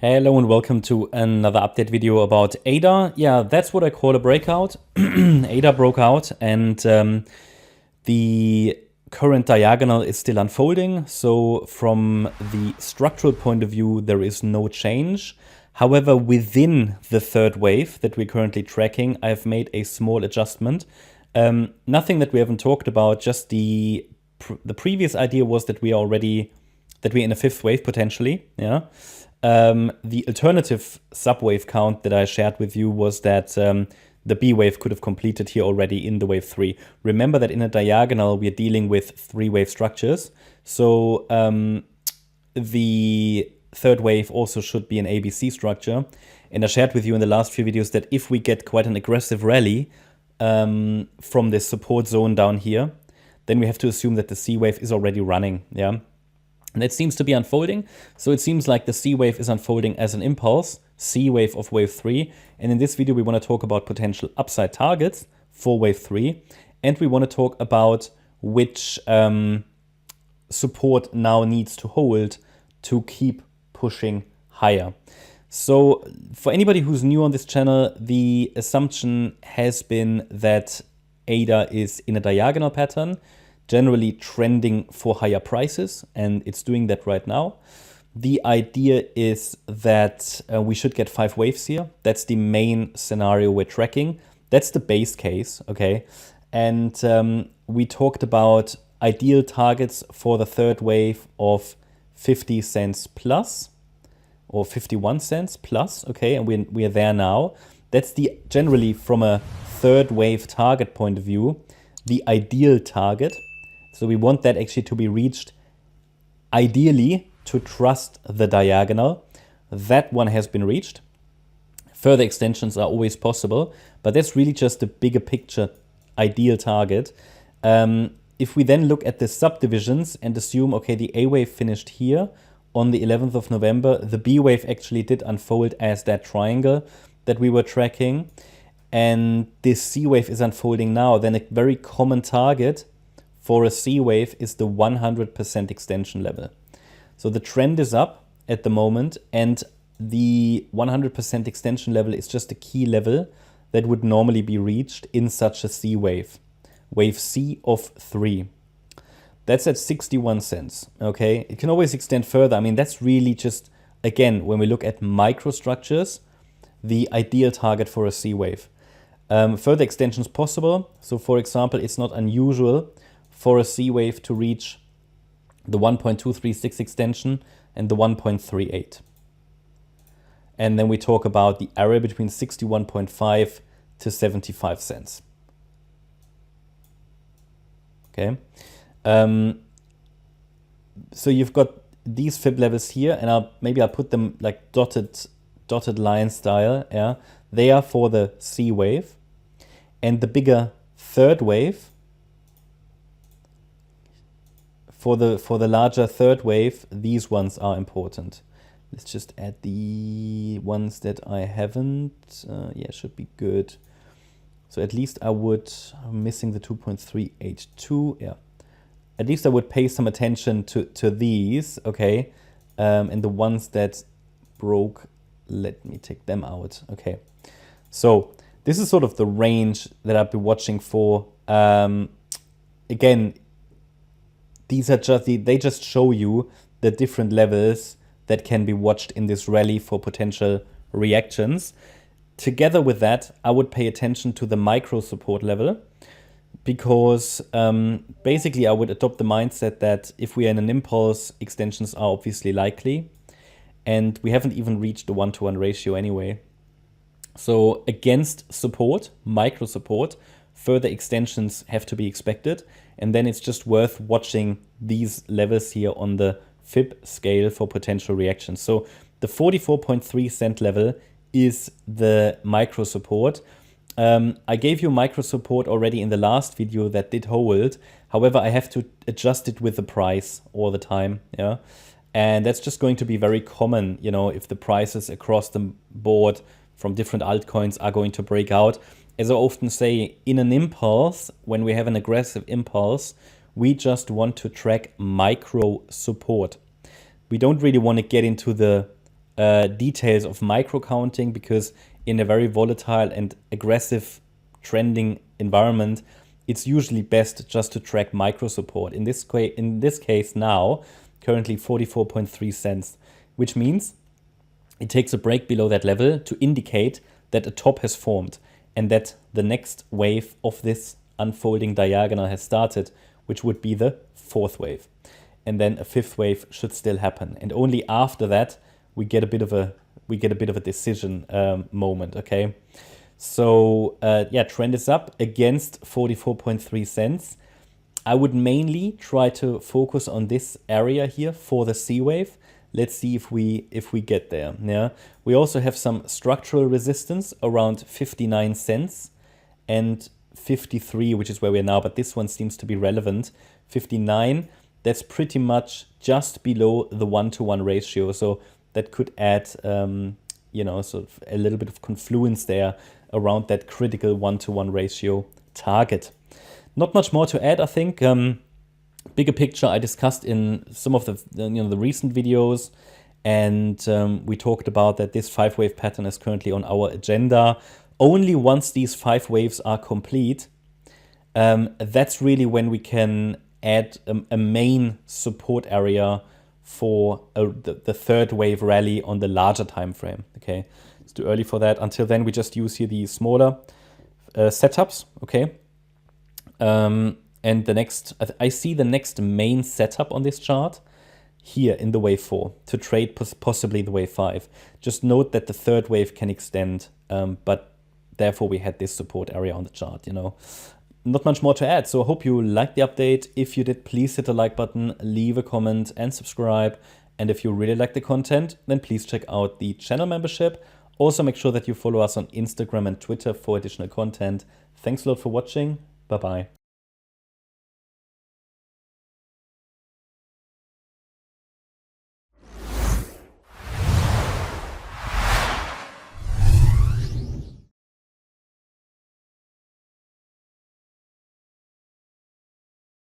Hello and welcome to another update video about ADA. Yeah, that's what I call a breakout. ADA broke out and the current diagonal is still unfolding. So from the structural point of view, there is no change. However, within the third wave that we're currently tracking, I've made a small adjustment. Nothing that we haven't talked about, just the previous idea was that we're in a fifth wave potentially, yeah. The alternative subwave count that I shared with you was that the B wave could have completed here already in the wave 3. Remember that in a diagonal, we are dealing with 3 wave structures. So the third wave also should be an ABC structure. And I shared with you in the last few videos that if we get quite an aggressive rally from this support zone down here, then we have to assume that the C wave is already running, yeah. And that seems to be unfolding. So it seems like the C wave is unfolding as an impulse, C wave of wave 3. And in this video, we want to talk about potential upside targets for wave 3. And we want to talk about which support now needs to hold to keep pushing higher. So for anybody who's new on this channel, the assumption has been that ADA is in a diagonal pattern, generally trending for higher prices, and it's doing that right now. The idea is that we should get 5 waves here. That's the main scenario we're tracking. That's the base case, okay? And we talked about ideal targets for the third wave of 50 cents plus or 51 cents plus, okay? And we are there now. That's the generally from a third wave target point of view, the ideal target. So we want that actually to be reached ideally to trust the diagonal. That one has been reached. Further extensions are always possible, but that's really just a bigger picture ideal target. If we then look at the subdivisions and assume, okay, the A wave finished here on the 11th of November, the B wave actually did unfold as that triangle that we were tracking, and this C wave is unfolding now, then a very common target for a C wave is the 100% extension level. So the trend is up at the moment, and the 100% extension level is just a key level that would normally be reached in such a C wave. Wave C of 3. That's at 61 cents, okay? It can always extend further. I mean, that's really just, again, when we look at microstructures, the ideal target for a C wave. Further extensions possible. So for example, it's not unusual for a C wave to reach the 1.236 extension and the 1.38. And then we talk about the area between 61.5 to 75 cents. Okay. So you've got these fib levels here, and I'll put them like dotted line style. Yeah, they are for the C wave, and the bigger third wave. For the larger third wave, these ones are important. Let's just add the ones that I haven't. Yeah, should be good. So at least I'm missing the 2.382. Yeah, at least I would pay some attention to these, okay? And the ones that broke, let me take them out, okay? So this is sort of the range that I'll be watching for. Again, these are they just show you the different levels that can be watched in this rally for potential reactions. Together with that, I would pay attention to the micro support level, because basically I would adopt the mindset that if we are in an impulse, extensions are obviously likely, and we haven't even reached the 1-to-1 ratio anyway. So against support, micro support, further extensions have to be expected. And then it's just worth watching these levels here on the fib scale for potential reactions. So the 44.3 cent level is the micro support. I gave you micro support already in the last video that did hold. However, I have to adjust it with the price all the time. Yeah, and that's just going to be very common, you know, if the prices across the board from different altcoins are going to break out. As I often say, in an impulse, when we have an aggressive impulse, we just want to track micro support. We don't really want to get into the details of micro counting, because in a very volatile and aggressive trending environment, it's usually best just to track micro support. In this case now, currently 44.3 cents, which means it takes a break below that level to indicate that a top has formed and that the next wave of this unfolding diagonal has started, which would be the fourth wave. And then a fifth wave should still happen. And only after that we get a bit of a decision moment. Okay, so yeah, trend is up against 44.3 cents. I would mainly try to focus on this area here for the C wave. Let's see if we get there. Yeah, we also have some structural resistance around 59 cents and 53, which is where we are now, but this one seems to be relevant. 59, that's pretty much just below the 1-to-1 ratio, so that could add sort of a little bit of confluence there around that critical 1-to-1 ratio target. Not much more to add, I think. Bigger picture I discussed in some of the recent videos, and we talked about that this 5-wave pattern is currently on our agenda. Only once these 5 waves are complete, that's really when we can add a main support area for the third wave rally on the larger time frame. Okay, it's too early for that. Until then, we just use here the smaller setups. Okay. And I see the next main setup on this chart here in the wave 4 to trade possibly the wave 5. Just note that the third wave can extend, but therefore we had this support area on the chart, Not much more to add. So I hope you liked the update. If you did, please hit the like button, leave a comment and subscribe. And if you really like the content, then please check out the channel membership. Also make sure that you follow us on Instagram and Twitter for additional content. Thanks a lot for watching. Bye-bye.